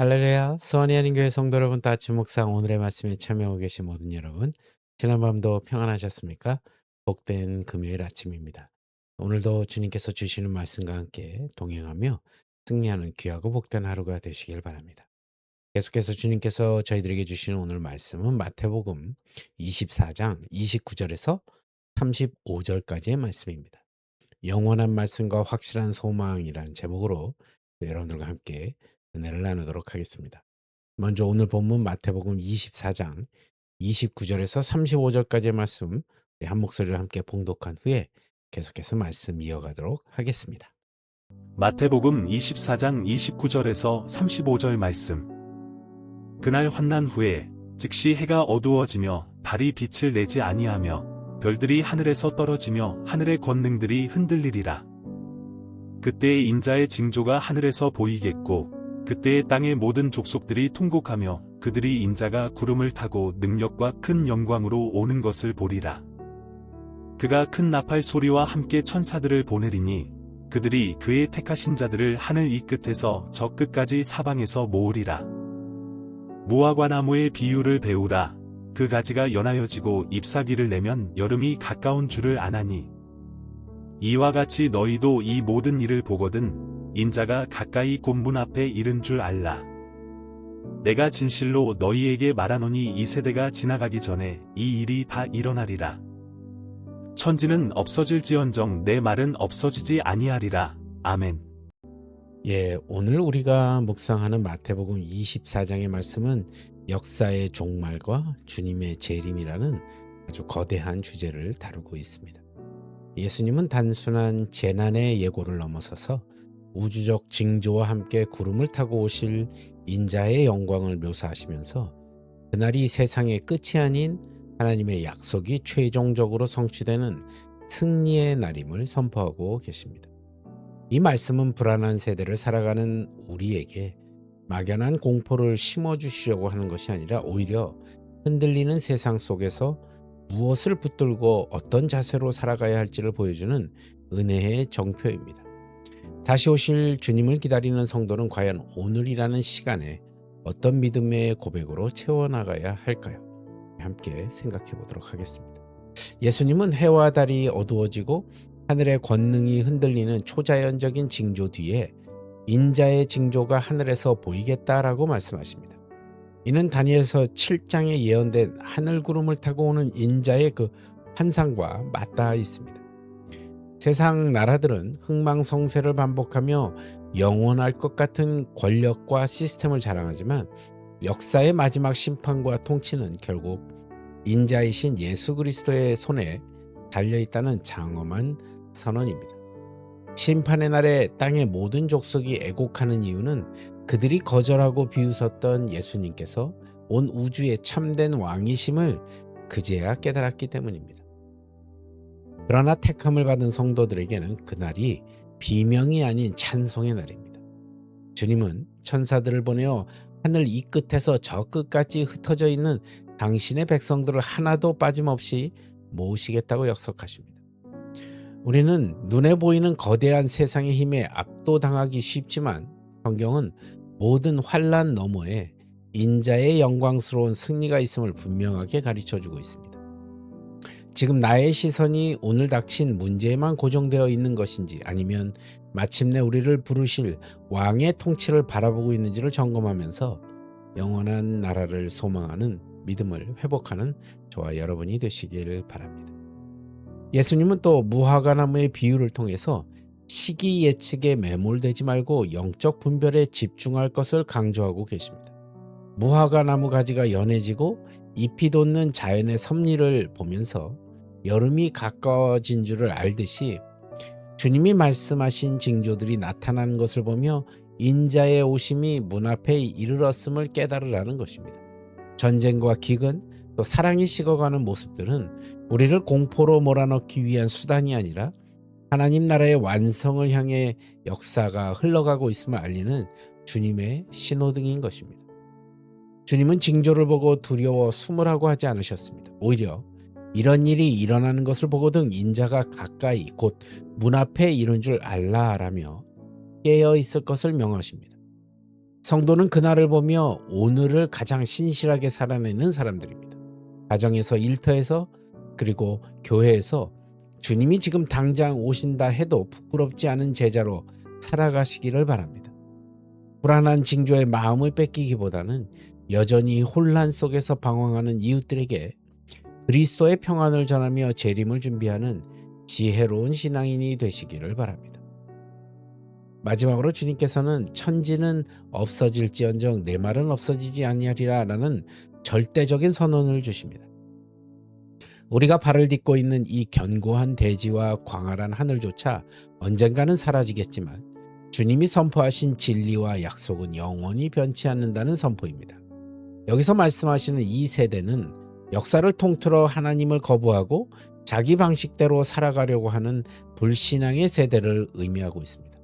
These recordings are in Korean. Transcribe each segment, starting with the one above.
할렐루야, 수원이 아닌 교회 성도 여러분, 따뜻한 묵상 오늘의 말씀에 참여하고 계신 모든 여러분, 지난밤도 평안하셨습니까? 복된 금요일 아침입니다. 오늘도 주님께서 주시는 말씀과 함께 동행하며 승리하는 귀하고 복된 하루가 되시길 바랍니다. 계속해서 주님께서 저희들에게 주시는 오늘 말씀은 마태복음 24장 29절에서 35절까지의 말씀입니다. 영원한 말씀과 확실한 소망이라는 제목으로 여러분들과 함께 은혜를 나누도록 하겠습니다. 먼저 오늘 본문 마태복음 24장 29절에서 35절까지의 말씀 우리 한 목소리로 함께 봉독한 후에 계속해서 말씀 이어가도록 하겠습니다. 마태복음 24장 29절에서 35절 말씀. 그날 환난 후에 즉시 해가 어두워지며 달이 빛을 내지 아니하며 별들이 하늘에서 떨어지며 하늘의 권능들이 흔들리리라. 그때의 인자의 징조가 하늘에서 보이겠고 그때의 땅의 모든 족속들이 통곡하며 그들이 인자가 구름을 타고 능력과 큰 영광으로 오는 것을 보리라. 그가 큰 나팔 소리와 함께 천사들을 보내리니 그들이 그의 택하신 자들을 하늘 이 끝에서 저 끝까지 사방에서 모으리라. 무화과 나무의 비유를 배우라. 그 가지가 연하여지고 잎사귀를 내면 여름이 가까운 줄을 아나니 이와 같이 너희도 이 모든 일을 보거든 인자가 가까이 곧 문 앞에 이른 줄 알라. 내가 진실로 너희에게 말하노니 이 세대가 지나가기 전에 이 일이 다 일어나리라. 천지는 없어질지언정 내 말은 없어지지 아니하리라. 아멘. 오늘 우리가 묵상하는 마태복음 24장의 말씀은 역사의 종말과 주님의 재림이라는 아주 거대한 주제를 다루고 있습니다. 예수님은 단순한 재난의 예고를 넘어서서 우주적 징조와 함께 구름을 타고 오실 인자의 영광을 묘사하시면서 그날이 세상의 끝이 아닌 하나님의 약속이 최종적으로 성취되는 승리의 날임을 선포하고 계십니다. 이 말씀은 불안한 세대를 살아가는 우리에게 막연한 공포를 심어주시려고 하는 것이 아니라 오히려 흔들리는 세상 속에서 무엇을 붙들고 어떤 자세로 살아가야 할지를 보여주는 은혜의 정표입니다. 다시 오실 주님을 기다리는 성도는 과연 오늘이라는 시간에 어떤 믿음의 고백으로 채워나가야 할까요? 함께 생각해 보도록 하겠습니다. 예수님은 해와 달이 어두워지고 하늘의 권능이 흔들리는 초자연적인 징조 뒤에 인자의 징조가 하늘에서 보이겠다라고 말씀하십니다. 이는 다니엘서 7장에 예언된 하늘 구름을 타고 오는 인자의 그 환상과 맞닿아 있습니다. 세상 나라들은 흥망성쇠를 반복하며 영원할 것 같은 권력과 시스템을 자랑하지만 역사의 마지막 심판과 통치는 결국 인자이신 예수 그리스도의 손에 달려있다는 장엄한 선언입니다. 심판의 날에 땅의 모든 족속이 애곡하는 이유는 그들이 거절하고 비웃었던 예수님께서 온 우주의 참된 왕이심을 그제야 깨달았기 때문입니다. 그러나 택함을 받은 성도들에게는 그날이 비명이 아닌 찬송의 날입니다. 주님은 천사들을 보내어 하늘 이 끝에서 저 끝까지 흩어져 있는 당신의 백성들을 하나도 빠짐없이 모으시겠다고 약속하십니다. 우리는 눈에 보이는 거대한 세상의 힘에 압도당하기 쉽지만 성경은 모든 환난 너머에 인자의 영광스러운 승리가 있음을 분명하게 가르쳐주고 있습니다. 지금 나의 시선이 오늘 닥친 문제에만 고정되어 있는 것인지 아니면 마침내 우리를 부르실 왕의 통치를 바라보고 있는지를 점검하면서 영원한 나라를 소망하는 믿음을 회복하는 저와 여러분이 되시길 바랍니다. 예수님은 또 무화과 나무의 비유를 통해서 시기 예측에 매몰되지 말고 영적 분별에 집중할 것을 강조하고 계십니다. 무화과 나무 가지가 연해지고 잎이 돋는 자연의 섭리를 보면서 여름이 가까워진 줄을 알듯이 주님이 말씀하신 징조들이 나타나는 것을 보며 인자의 오심이 문 앞에 이르렀음을 깨달으라는 것입니다. 전쟁과 기근, 또 사랑이 식어가는 모습들은 우리를 공포로 몰아넣기 위한 수단이 아니라 하나님 나라의 완성을 향해 역사가 흘러가고 있음을 알리는 주님의 신호등인 것입니다. 주님은 징조를 보고 두려워 숨으라고 하지 않으셨습니다. 오히려 이런 일이 일어나는 것을 보거든 인자가 가까이 곧 문 앞에 이른 줄 알라라며 깨어 있을 것을 명하십니다. 성도는 그날을 보며 오늘을 가장 신실하게 살아내는 사람들입니다. 가정에서, 일터에서, 그리고 교회에서 주님이 지금 당장 오신다 해도 부끄럽지 않은 제자로 살아가시기를 바랍니다. 불안한 징조의 마음을 뺏기기보다는 여전히 혼란 속에서 방황하는 이웃들에게 그리스도의 평안을 전하며 재림을 준비하는 지혜로운 신앙인이 되시기를 바랍니다. 마지막으로 주님께서는 천지는 없어질지언정 내 말은 없어지지 아니하리라 라는 절대적인 선언을 주십니다. 우리가 발을 딛고 있는 이 견고한 대지와 광활한 하늘조차 언젠가는 사라지겠지만 주님이 선포하신 진리와 약속은 영원히 변치 않는다는 선포입니다. 여기서 말씀하시는 이 세대는 역사를 통틀어 하나님을 거부하고 자기 방식대로 살아가려고 하는 불신앙의 세대를 의미하고 있습니다.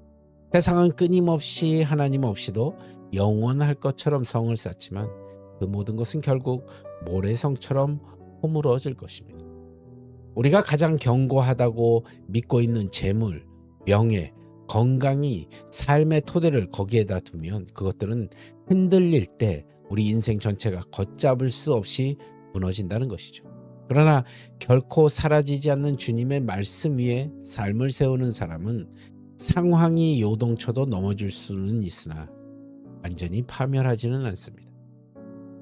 세상은 끊임없이 하나님 없이도 영원할 것처럼 성을 쌓지만 그 모든 것은 결국 모래성처럼 허물어질 것입니다. 우리가 가장 견고하다고 믿고 있는 재물, 명예, 건강이 삶의 토대를 거기에다 두면 그것들은 흔들릴 때 우리 인생 전체가 걷잡을 수 없이 무너진다는 것이죠. 그러나 결코 사라지지 않는 주님의 말씀 위에 삶을 세우는 사람은 상황이 요동쳐도 넘어질 수는 있으나 완전히 파멸하지는 않습니다.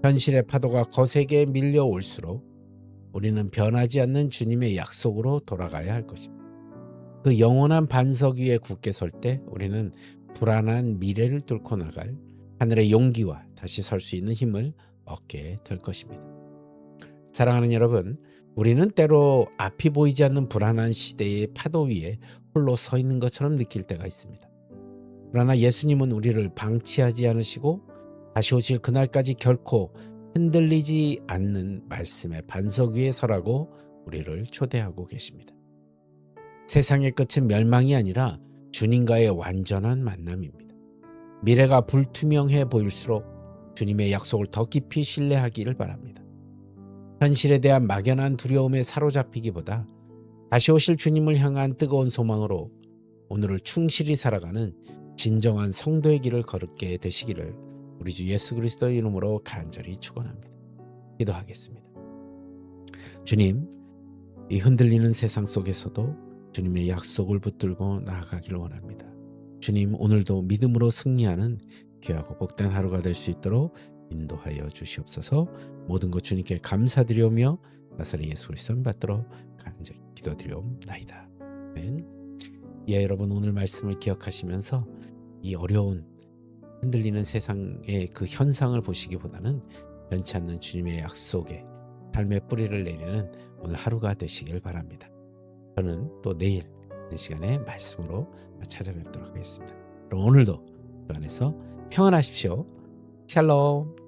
현실의 파도가 거세게 밀려올수록 우리는 변하지 않는 주님의 약속으로 돌아가야 할 것입니다. 그 영원한 반석 위에 굳게 설 때 우리는 불안한 미래를 뚫고 나갈 하늘의 용기와 다시 설 수 있는 힘을 얻게 될 것입니다. 사랑하는 여러분, 우리는 때로 앞이 보이지 않는 불안한 시대의 파도 위에 홀로 서 있는 것처럼 느낄 때가 있습니다. 그러나 예수님은 우리를 방치하지 않으시고 다시 오실 그날까지 결코 흔들리지 않는 말씀의 반석 위에 서라고 우리를 초대하고 계십니다. 세상의 끝은 멸망이 아니라 주님과의 완전한 만남입니다. 미래가 불투명해 보일수록 주님의 약속을 더 깊이 신뢰하기를 바랍니다. 현실에 대한 막연한 두려움에 사로잡히기보다 다시 오실 주님을 향한 뜨거운 소망으로 오늘을 충실히 살아가는 진정한 성도의 길을 걸게 되시기를 우리 주 예수 그리스도의 이름으로 간절히 축원합니다. 기도하겠습니다. 주님, 이 흔들리는 세상 속에서도 주님의 약속을 붙들고 나아가기를 원합니다. 주님, 오늘도 믿음으로 승리하는 귀하고 복된 하루가 될 수 있도록 인도하여 주시옵소서. 모든 것 주님께 감사드리오며 나사렛 예수 그리스도를 받들어 간절히 기도드리옵나이다. 아멘. 예, 여러분 오늘 말씀을 기억하시면서 이 어려운 흔들리는 세상의 그 현상을 보시기보다는 변치 않는 주님의 약속에 삶의 뿌리를 내리는 오늘 하루가 되시길 바랍니다. 저는 또 내일 이 시간에 말씀으로 찾아뵙도록 하겠습니다. 그럼 오늘도 그 안에서 평안하십시오. 샬롬.